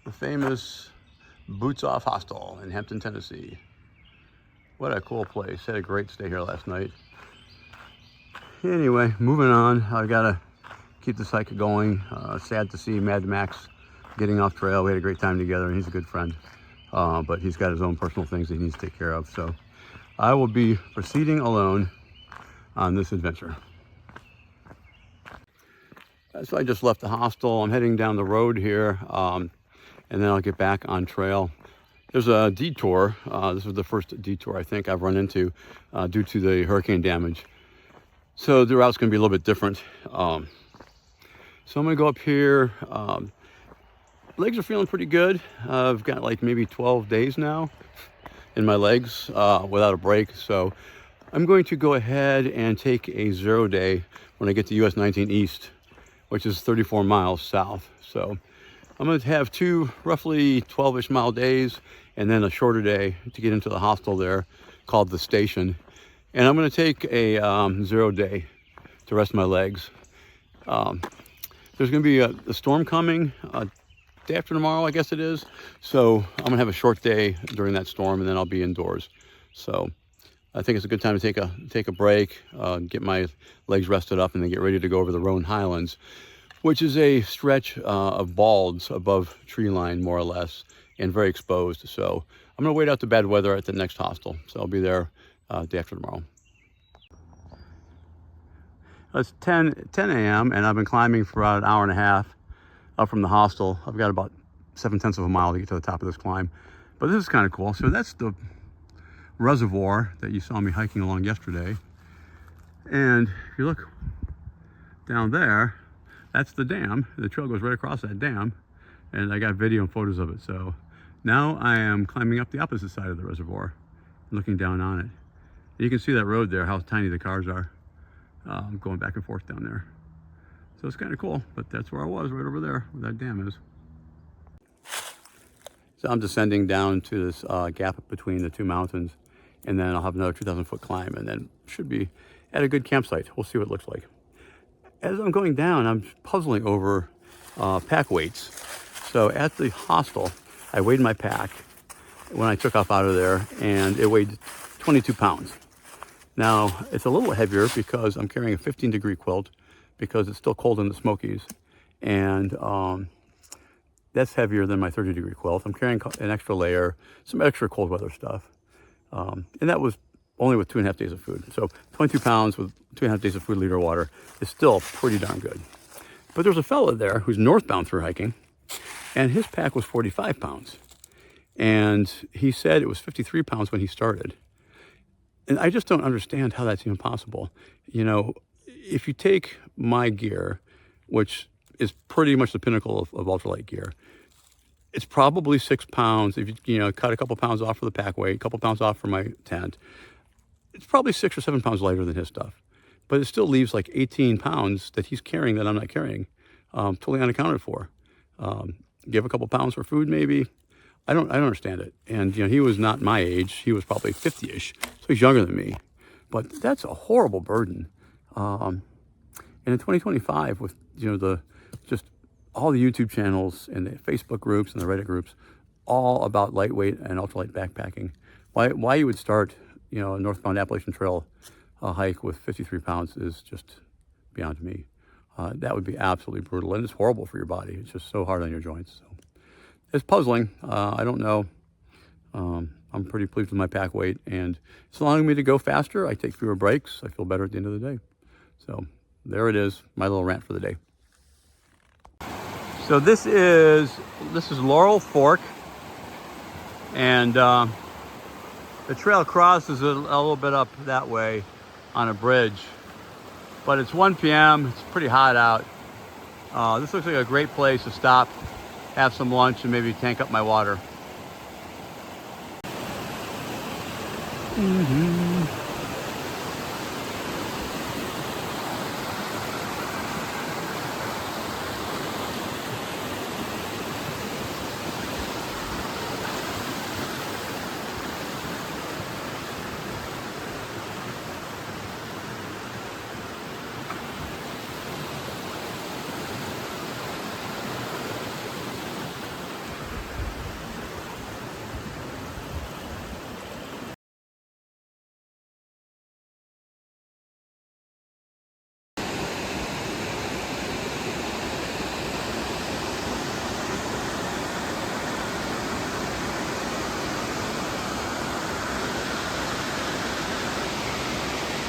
the famous Boots Off Hostel in Hampton, Tennessee. What a cool place. Had a great stay here last night. Anyway, moving on. I gotta keep this hike going. Sad to see Mad Max getting off trail. We had a great time together, and he's a good friend. But he's got his own personal things that he needs to take care of. So I will be proceeding alone on this adventure. So I just left the hostel. I'm heading down the road here, and then I'll get back on trail. There's a detour. This is the first detour I think I've run into due to the hurricane damage. So the route's going to be a little bit different. So I'm going to go up here. Legs are feeling pretty good. I've got like maybe 12 days now in my legs without a break. So I'm going to go ahead and take a 0 day when I get to US 19 East, which is 34 miles south. So I'm going to have two roughly 12-ish mile days and then a shorter day to get into the hostel there called the Station. And I'm going to take a 0 day to rest my legs. There's going to be a storm coming day after tomorrow, I guess it is. So I'm gonna have a short day during that storm, and then I'll be indoors. So I think it's a good time to take a break, get my legs rested up, and then get ready to go over the Roan Highlands, which is a stretch of balds above tree line, more or less, and very exposed. So I'm gonna wait out the bad weather at the next hostel. So I'll be there day after tomorrow. It's 10 a.m. and I've been climbing for about an hour and a half up from the hostel. I've got about 7/10 of a mile to get to the top of this climb, but this is kind of cool. So that's the reservoir that you saw me hiking along yesterday, and if you look down there, that's the dam. The trail goes right across that dam, and I got video and photos of it. So now I am climbing up the opposite side of the reservoir, looking down on it. You can see that road there, how tiny the cars are going back and forth down there. So it's kind of cool, but that's where I was, right over there, where that dam is. So I'm descending down to this gap between the two mountains, and then I'll have another 2,000 foot climb, and then should be at a good campsite. We'll see what it looks like. As I'm going down, I'm puzzling over pack weights. So at the hostel, I weighed my pack when I took off out of there, and it weighed 22 pounds. Now, it's a little heavier because I'm carrying a 15-degree quilt, because it's still cold in the Smokies, and that's heavier than my 30-degree quilt. I'm carrying an extra layer, some extra cold weather stuff, and that was only with 2.5 days of food. So 22 pounds with 2.5 days of food, liter of water is still pretty darn good. But there's a fella there who's northbound through hiking, and his pack was 45 pounds, and he said it was 53 pounds when he started. And I just don't understand how that's even possible. You know, if you take my gear, which is pretty much the pinnacle of ultralight gear, it's probably 6 pounds. If you cut a couple pounds off for the pack weight, a couple pounds off for my tent, it's probably 6 or 7 pounds lighter than his stuff. But it still leaves like 18 pounds that he's carrying that I'm not carrying, totally unaccounted for. Give a couple pounds for food, maybe. I don't understand it. And he was not my age. He was probably 50-ish, so he's younger than me. But that's a horrible burden. And in 2025, with just all the YouTube channels and the Facebook groups and the Reddit groups, all about lightweight and ultralight backpacking, why you would start a northbound Appalachian Trail hike with 53 pounds is just beyond me. That would be absolutely brutal, and it's horrible for your body. It's just so hard on your joints. So it's puzzling. I don't know. I'm pretty pleased with my pack weight, and it's allowing me to go faster. I take fewer breaks. I feel better at the end of the day. So there it is, my little rant for the day. So this is Laurel Fork, and the trail crosses a little bit up that way on a bridge, but it's 1 p.m. It's pretty hot out. This looks like a great place to stop, have some lunch, and maybe tank up my water.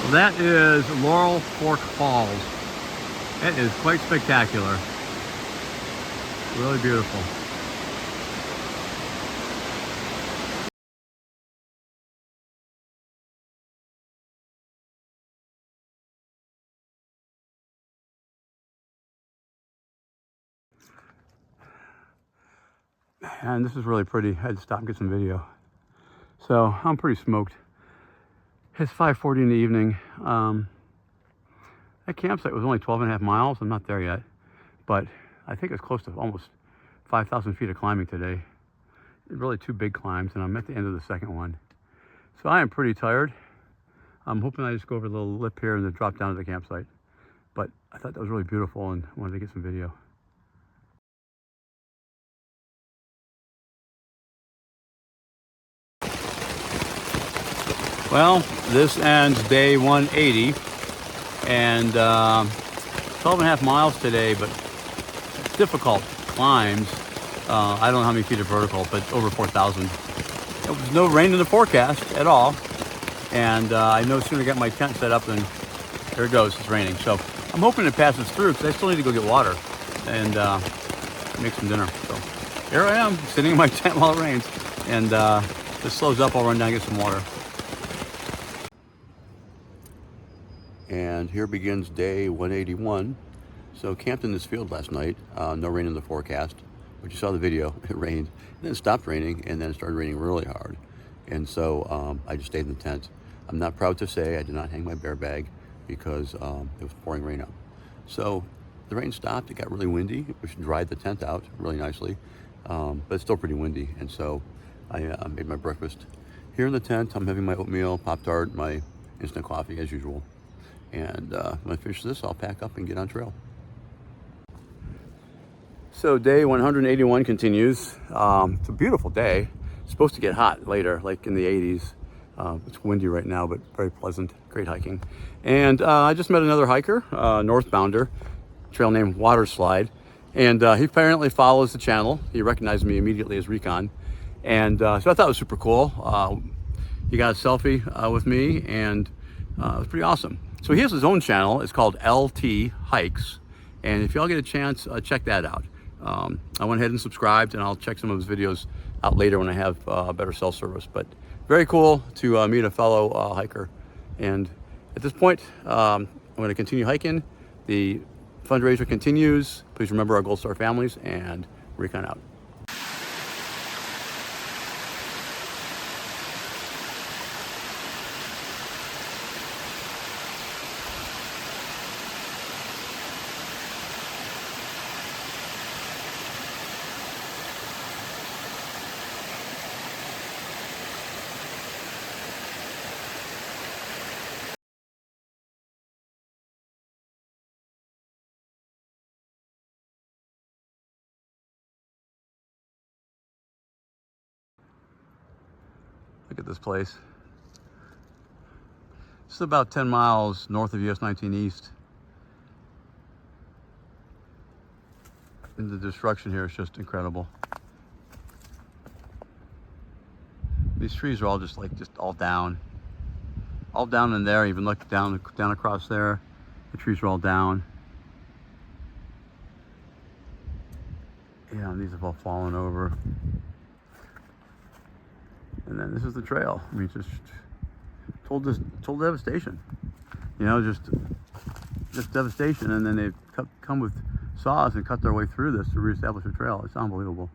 Well, that is Laurel Fork Falls. It is quite spectacular. Really beautiful. And this is really pretty. I had to stop and get some video. So I'm pretty smoked. It's 5:40 in the evening. That campsite was only 12.5 miles. I'm not there yet, but I think it's close to almost 5,000 feet of climbing today. Really two big climbs, and I'm at the end of the second one. So I am pretty tired. I'm hoping I just go over the little lip here and then drop down to the campsite. But I thought that was really beautiful and wanted to get some video. Well, this ends day 180, and 12.5 miles today, but difficult climbs. I don't know how many feet of vertical, but over 4,000. There was no rain in the forecast at all, and I no sooner get my tent set up than there it goes, it's raining. So I'm hoping it passes through because I still need to go get water and make some dinner. So here I am, sitting in my tent while it rains, and if it slows up, I'll run down and get some water. And here begins day 181. So camped in this field last night, no rain in the forecast, but you saw the video, it rained, and then it stopped raining, and then it started raining really hard. And so I just stayed in the tent. I'm not proud to say I did not hang my bear bag because it was pouring rain out. So the rain stopped, it got really windy, which dried the tent out really nicely, but it's still pretty windy. And so I made my breakfast here in the tent. I'm having my oatmeal, Pop-Tart, my instant coffee as usual. And when I finish this, I'll pack up and get on trail. So day 181 continues. It's a beautiful day. It's supposed to get hot later, like in the 80s. It's windy right now, but very pleasant, great hiking. And I just met another hiker, northbounder, trail named Waterslide. And he apparently follows the channel. He recognized me immediately as Recon. And so I thought it was super cool. He got a selfie with me, and it was pretty awesome. So he has his own channel. It's called LT Hikes. And if y'all get a chance, check that out. I went ahead and subscribed, and I'll check some of his videos out later when I have better cell service. But very cool to meet a fellow hiker. And at this point, I'm going to continue hiking. The fundraiser continues. Please remember our Gold Star families, and Recon out. Look at this place. This is about 10 miles north of US 19 East. And the destruction here is just incredible. These trees are all just all down. All down in there, even look down across there. The trees are all down. Yeah, and these have all fallen over. And then this is the trail. I mean, just total devastation. You know, just devastation. And then they've come with saws and cut their way through this to reestablish a trail. It's unbelievable.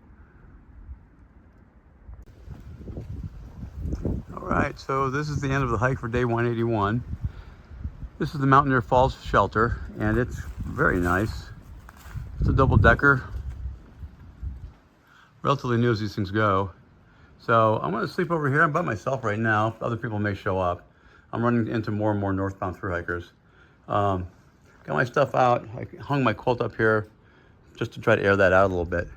All right, so this is the end of the hike for day 181. This is the Mountaineer Falls Shelter, and it's very nice. It's a double-decker. Relatively new as these things go. So I'm going to sleep over here. I'm by myself right now. Other people may show up. I'm running into more and more northbound thru hikers. Got my stuff out. I hung my quilt up here just to try to air that out a little bit.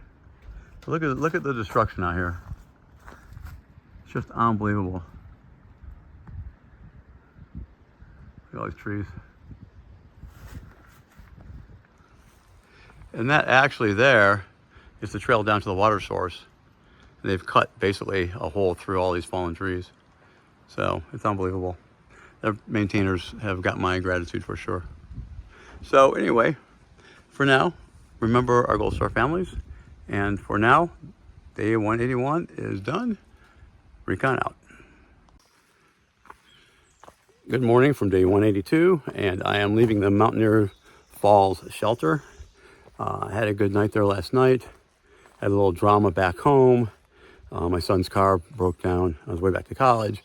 But look at the destruction out here. It's just unbelievable. Look at all these trees. And that actually there is the trail down to the water source. They've cut basically a hole through all these fallen trees. So it's unbelievable. their maintainers have got my gratitude for sure. So anyway, for now, remember our Gold Star families. And for now, day 181 is done. Recon out. Good morning from day 182, and I am leaving the Mountaineer Falls shelter. I had a good night there last night. Had a little drama back home. My son's car broke down on his way back to college.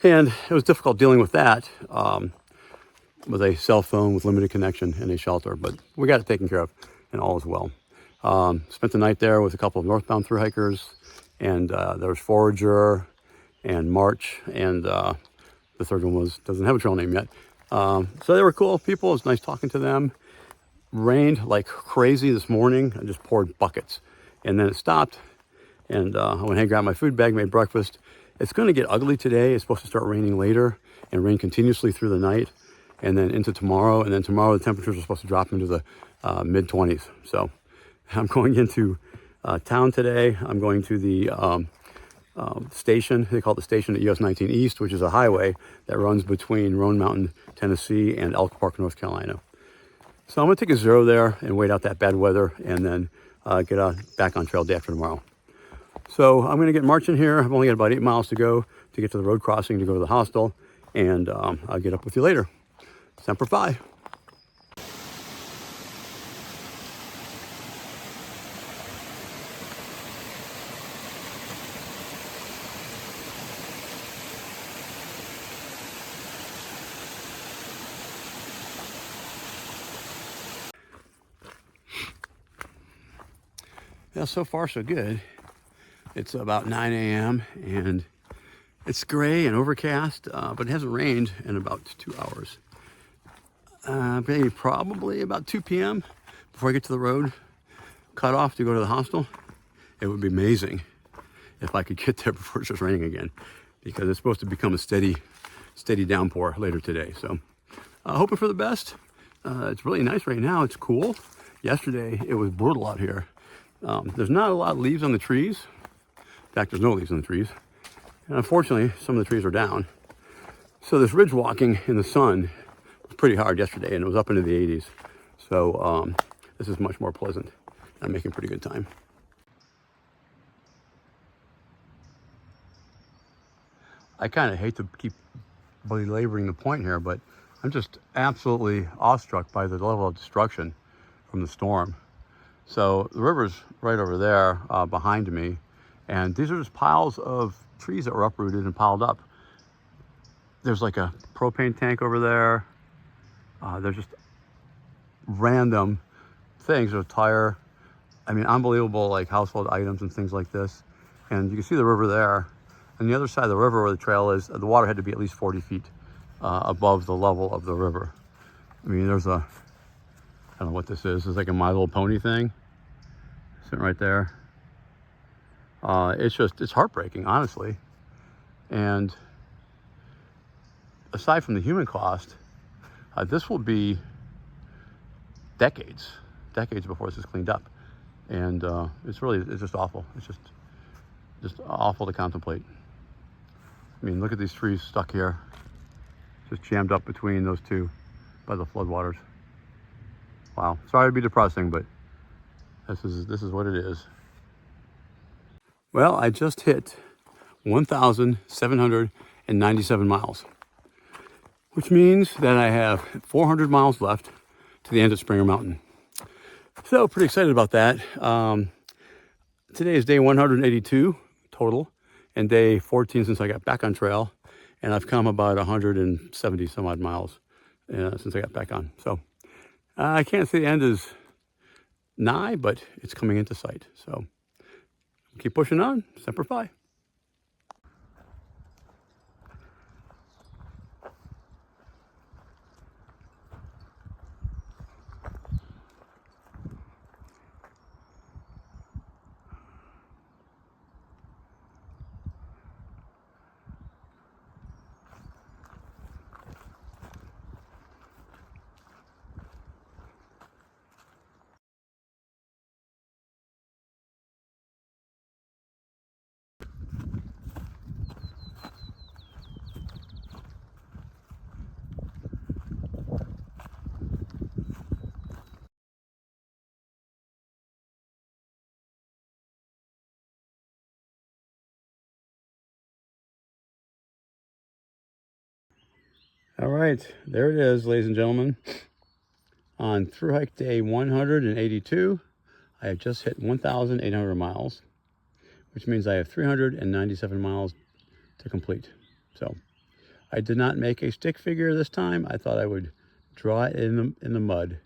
And it was difficult dealing with that with a cell phone with limited connection in a shelter. But we got it taken care of, and all is well. Spent the night there with a couple of northbound thru hikers. And there was Forager and March. And the third one doesn't have a trail name yet. So they were cool people. It was nice talking to them. Rained like crazy this morning. I just poured buckets. And then it stopped. And I went ahead and grabbed my food bag, made breakfast. It's going to get ugly today. It's supposed to start raining later and rain continuously through the night and then into tomorrow. And then tomorrow the temperatures are supposed to drop into the mid-20s. So I'm going into town today. I'm going to the station. They call it the station at US 19 East, which is a highway that runs between Roan Mountain, Tennessee and Elk Park, North Carolina. So I'm going to take a zero there and wait out that bad weather and then get back on trail day after tomorrow. So I'm going to get marching here. I've only got about 8 miles to go to get to the road crossing to go to the hostel. And I'll get up with you later. Semper Fi. Yeah, so far so good. It's about 9 a.m. and it's gray and overcast, but it hasn't rained in about 2 hours. Maybe probably about 2 p.m. before I get to the road cut off to go to the hostel. It would be amazing if I could get there before it starts raining again, because it's supposed to become a steady downpour later today. So hoping for the best. It's really nice right now. It's cool. Yesterday it was brutal out here. There's not a lot of leaves on the trees. In fact, there's no leaves on the trees. And unfortunately, some of the trees are down. So this ridge walking in the sun was pretty hard yesterday, and it was up into the 80s. So this is much more pleasant. I'm making pretty good time. I kind of hate to keep belaboring the point here, but I'm just absolutely awestruck by the level of destruction from the storm. So the river's right over there behind me. And these are just piles of trees that were uprooted and piled up. There's like a propane tank over there. There's just random things. There's a tire. I mean, unbelievable like household items and things like this. And you can see the river there. On the other side of the river where the trail is, the water had to be at least 40 feet above the level of the river. I mean, there's I don't know what this is. It's like a My Little Pony thing sitting right there. It's heartbreaking, honestly. And aside from the human cost, this will be decades before this is cleaned up. And it's just awful. It's just awful to contemplate. I mean, look at these trees stuck here, just jammed up between those two by the floodwaters. Wow. Sorry to be depressing, but this is what it is. Well, I just hit 1,797 miles, which means that I have 400 miles left to the end of Springer Mountain. So pretty excited about that. Today is day 182 total and day 14 since I got back on trail. And I've come about 170 some odd miles since I got back on. So I can't say the end is nigh, but it's coming into sight. So keep pushing on. Semper Fi. All right, there it is, ladies and gentlemen. On through hike day 182, I have just hit 1,800 miles, which means I have 397 miles to complete. So I did not make a stick figure this time. I thought I would draw it in the mud.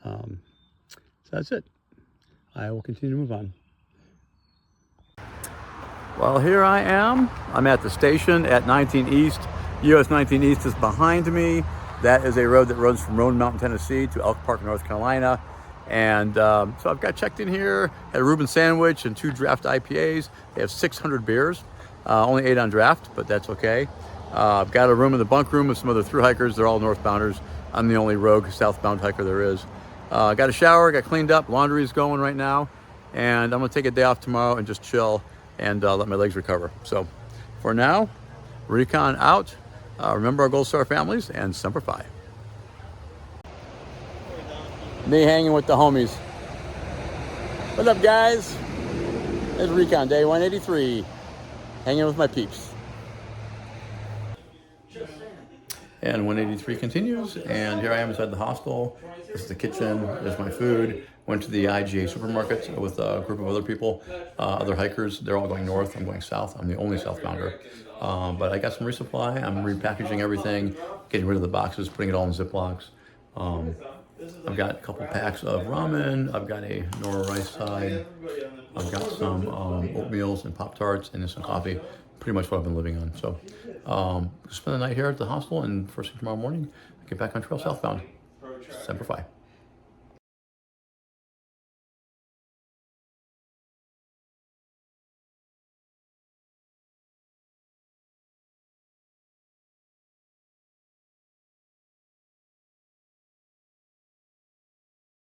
So that's it. I will continue to move on. Well, here I am. I'm at the station at 19 East. US 19 East is behind me. That is a road that runs from Roan Mountain, Tennessee to Elk Park, North Carolina. And so I've got checked in here, had a Reuben sandwich and 2 draft IPAs. They have 600 beers, only 8 on draft, but that's okay. I've got a room in the bunk room with some other thru hikers. They're all northbounders. I'm the only rogue southbound hiker there is. Got a shower, got cleaned up, laundry is going right now. And I'm gonna take a day off tomorrow and just chill and let my legs recover. So for now, Recon out. Remember our Gold Star families and Semper Fi. Me hanging with the homies. What's up, guys? It's Recon day 183. Hanging with my peeps. And 183 continues, and here I am inside the hostel. This is the kitchen, there's my food. Went to the IGA supermarket with a group of other people, other hikers. They're all going north, I'm going south. I'm the only southbounder. But I got some resupply. I'm repackaging everything, getting rid of the boxes, putting it all in Ziplocs. I've got a couple packs of ramen. I've got a Nora rice side. I've got some oatmeals and Pop-Tarts and some coffee. Pretty much what I've been living on. So spend the night here at the hostel, and first thing tomorrow morning, get back on trail southbound. Semper Fi.